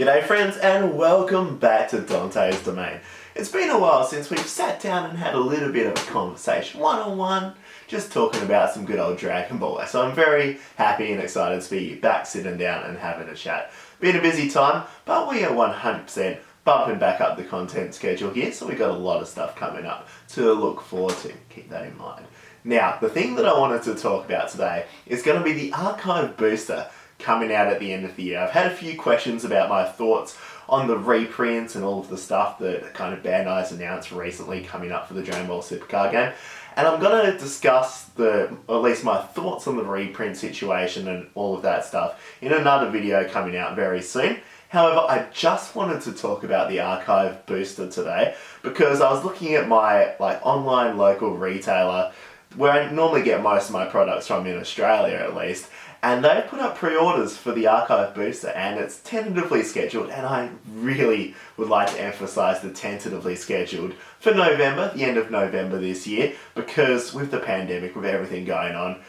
G'day friends and welcome back to Dante's Domain. It's been a while since we've sat down and had a little bit of a conversation, one-on-one, just talking about some good old Dragon Ball. So I'm very happy and excited to be back sitting down and having a chat. Been a busy time, but we are 100% bumping back up the content schedule here, so we've got a lot of stuff coming up to look forward to. Keep that in mind. Now, the thing that I wanted to talk about today is going to be the Archive Booster coming out at the end of the year. I've had a few questions about my thoughts on the reprints and all of the stuff that kind of Bandai's announced recently coming up for the Dragon Ball Supercard game. And I'm going to discuss or at least my thoughts on the reprint situation and all of that stuff in another video coming out very soon. However, I just wanted to talk about the Archive Booster today because I was looking at my online local retailer where I normally get most of my products from in Australia at least, and they put up pre-orders for the Archive Booster and it's tentatively scheduled, and I really would like to emphasise the tentatively scheduled for November, the end of November this year, because with the pandemic, with everything going on,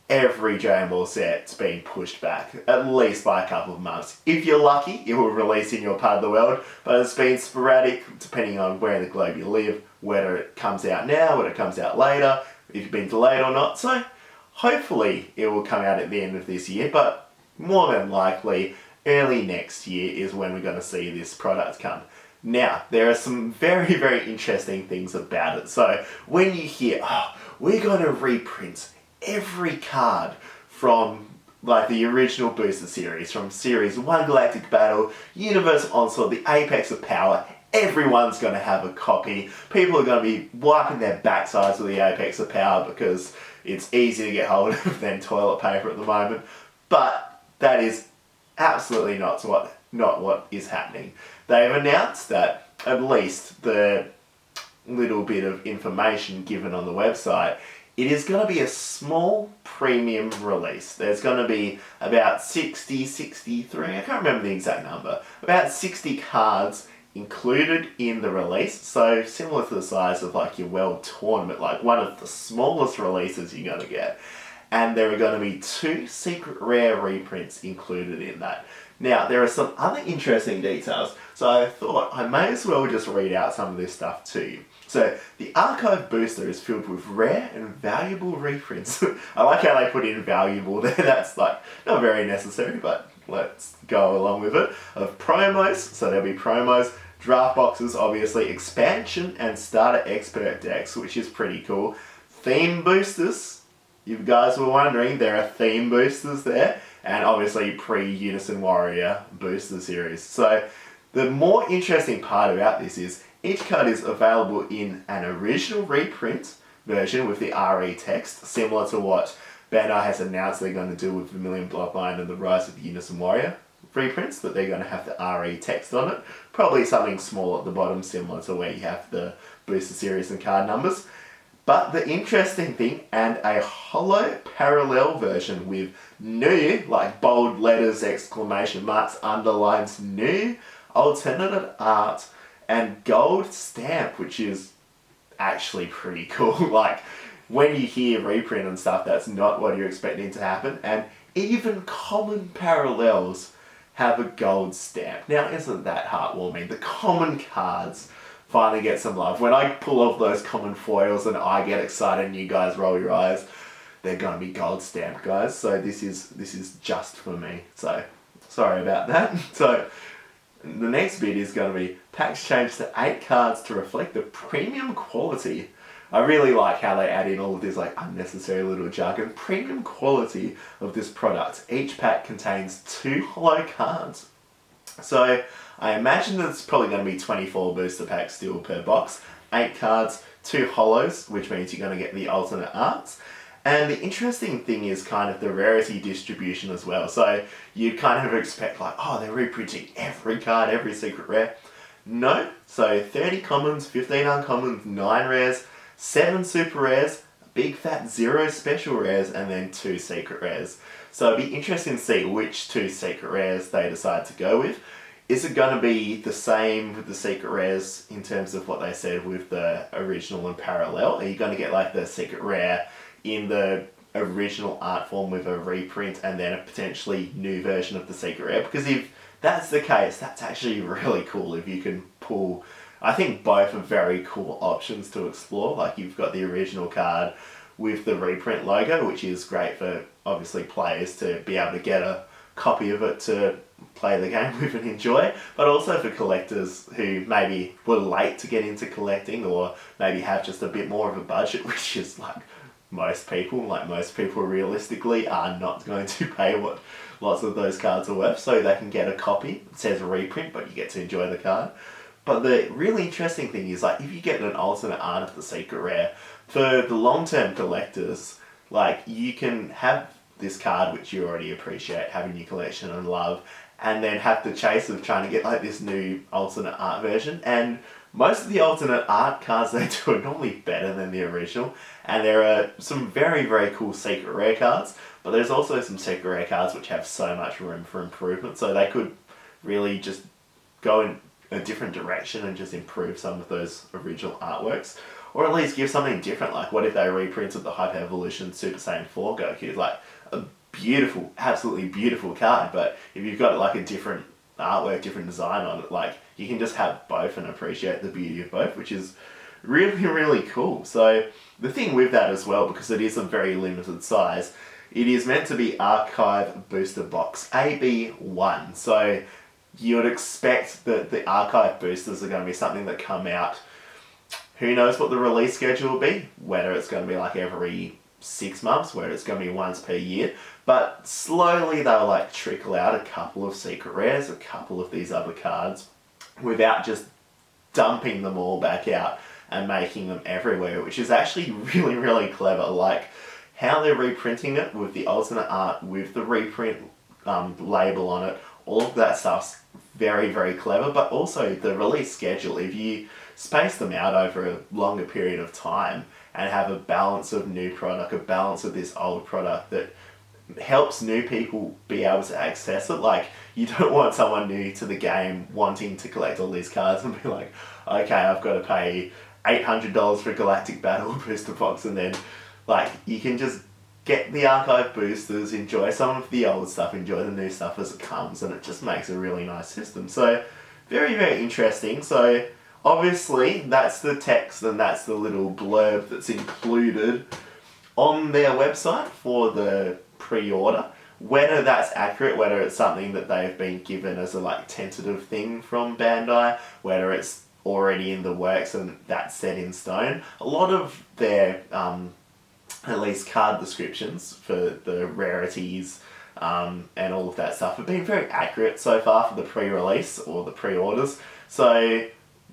every Dragon Ball set's been pushed back, at least by a couple of months. If you're lucky, it will release in your part of the world, but it's been sporadic depending on where in the globe you live, whether it comes out now, whether it comes out later, if you've been delayed or not. So hopefully it will come out at the end of this year, but more than likely early next year is when we're going to see this product come. Now, there are some very, very interesting things about it. So when you hear, we're going to reprint every card from the original Booster series, from Series 1 Galactic Battle, Universal Onslaught, the Apex of Power, everyone's going to have a copy. People are going to be wiping their backsides with the Apex of Power because it's easy to get hold of than toilet paper at the moment. But that is absolutely not what is happening. They've announced that at least the little bit of information given on the website, it is going to be a small premium release. There's going to be about 63, I can't remember the exact number, about 60 cards included in the release. So similar to the size of your World Tournament, one of the smallest releases you're going to get. And there are going to be 2 secret rare reprints included in that. Now, there are some other interesting details, so I thought I may as well just read out some of this stuff to you. So, the Archive Booster is filled with rare and valuable reprints. I like how they put in valuable there. That's not very necessary, but let's go along with it. Of promos, so there'll be promos, draft boxes, obviously, expansion and starter expert decks, which is pretty cool. Theme boosters. You guys were wondering, there are theme boosters there, and obviously pre-Unison Warrior booster series. So the more interesting part about this is each card is available in an original reprint version with the RE text, similar to what Bandai has announced they're going to do with Vermilion Bloodline and the Rise of the Unison Warrior reprints, that they're going to have the RE text on it. Probably something small at the bottom, similar to where you have the booster series and card numbers. But the interesting thing, and a holo parallel version with new, bold letters, exclamation marks, underlines, new, alternate art, and gold stamp, which is actually pretty cool. When you hear reprint and stuff, that's not what you're expecting to happen. And even common parallels have a gold stamp. Now, isn't that heartwarming? The common cards finally get some love. When I pull off those common foils and I get excited and you guys roll your eyes, they're going to be gold stamped, guys. So this is just for me. So sorry about that. So the next bit is going to be packs changed to 8 cards to reflect the premium quality. I really like how they add in all of this unnecessary little jargon. Premium quality of this product. Each pack contains 2 holo cards. So I imagine that it's probably going to be 24 booster packs still per box. 8 cards, 2 holos, which means you're going to get the alternate arts. And the interesting thing is kind of the rarity distribution as well. So you kind of expect they're reprinting every card, every secret rare. No. So 30 commons, 15 uncommons, 9 rares, 7 super rares, big fat 0 special rares, and then 2 secret rares. So it'd be interesting to see which 2 secret rares they decide to go with. Is it going to be the same with the secret rares in terms of what they said with the original and parallel? Are you going to get the secret rare in the original art form with a reprint and then a potentially new version of the secret rare, because if that's the case, that's actually really cool if you can pull. I think both are very cool options to explore. Like, you've got the original card with the reprint logo, which is great for obviously players to be able to get a copy of it to play the game with and enjoy, but also for collectors who maybe were late to get into collecting, or maybe have just a bit more of a budget, which is like most people realistically are not going to pay what lots of those cards are worth, so they can get a copy. It says reprint, but you get to enjoy the card. But the really interesting thing is, like, if you get an alternate art of the secret rare, for the long-term collectors, like, you can have this card which you already appreciate, have in your collection and love, and then have the chase of trying to get like this new alternate art version. And most of the alternate art cards they do are normally better than the original, and there are some very, very cool secret rare cards, but there's also some secret rare cards which have so much room for improvement, so they could really just go in a different direction and just improve some of those original artworks, or at least give something different. Like, what if they reprinted the Hyper Evolution Super Saiyan 4 Goku? Like, a beautiful, absolutely beautiful card, but if you've got like a different artwork, different design on it, like, you can just have both and appreciate the beauty of both, which is really, really cool. So the thing with that as well, because it is a very limited size, it is meant to be Archive Booster Box AB1. So you would expect that the Archive boosters are going to be something that come out, who knows what the release schedule will be, whether it's going to be like every 6 months, whether it's going to be once per year, but slowly they'll like trickle out a couple of secret rares, a couple of these other cards, without just dumping them all back out and making them everywhere, which is actually really, really clever. Like, how they're reprinting it with the alternate art, with the reprint label on it, all of that stuff's very, very clever. But also the release schedule, if you space them out over a longer period of time and have a balance of new product, a balance of this old product that helps new people be able to access it. Like, you don't want someone new to the game wanting to collect all these cards and be like, okay, I've got to pay $800 for Galactic Battle Booster Box, and then like, you can just get the Archive boosters, enjoy some of the old stuff, enjoy the new stuff as it comes, and it just makes a really nice system. So very, very interesting. So obviously that's the text and that's the little blurb that's included on their website for the pre-order. Whether that's accurate, whether it's something that they've been given as a like tentative thing from Bandai, whether it's already in the works and that's set in stone. A lot of their at least card descriptions for the rarities and all of that stuff have been very accurate so far for the pre-release or the pre-orders. So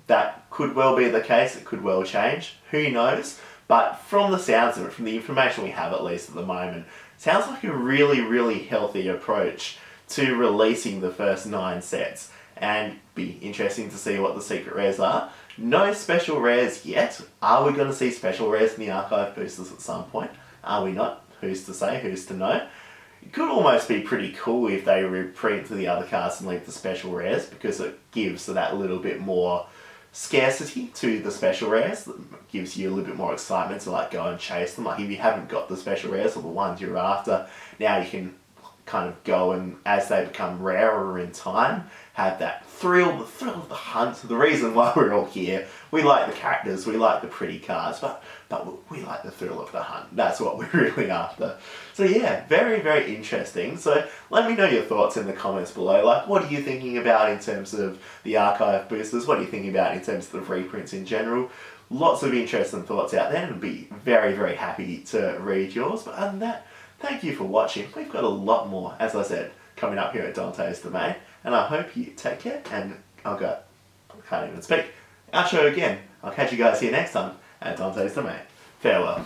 that could well be the case, it could well change, who knows? But from the sounds of it, from the information we have at least at the moment, sounds like a really, really healthy approach to releasing the first 9 sets, and be interesting to see what the secret rares are. No special rares yet. Are we going to see special rares in the Archive boosters at some point? Are we not? Who's to say? Who's to know? It could almost be pretty cool if they reprint the other cards and leave the special rares, because it gives that little bit more scarcity to the special rares. That gives you a little bit more excitement to like go and chase them. Like, if you haven't got the special rares or the ones you're after, now you can kind of go and, as they become rarer in time, have that thrill, the thrill of the hunt. The reason why we're all here, we like the characters, we like the pretty cards, but we like the thrill of the hunt. That's what we're really after. So yeah, very, very interesting. So let me know your thoughts in the comments below. Like, what are you thinking about in terms of the Archive boosters? What are you thinking about in terms of the reprints in general? Lots of interesting thoughts out there, and I'd be very, very happy to read yours. But other than that, thank you for watching. We've got a lot more, as I said, coming up here at Dante's Domain, and I hope you take care, and I can't even speak. Outro again. I'll catch you guys here next time at Dante's Domain. Farewell.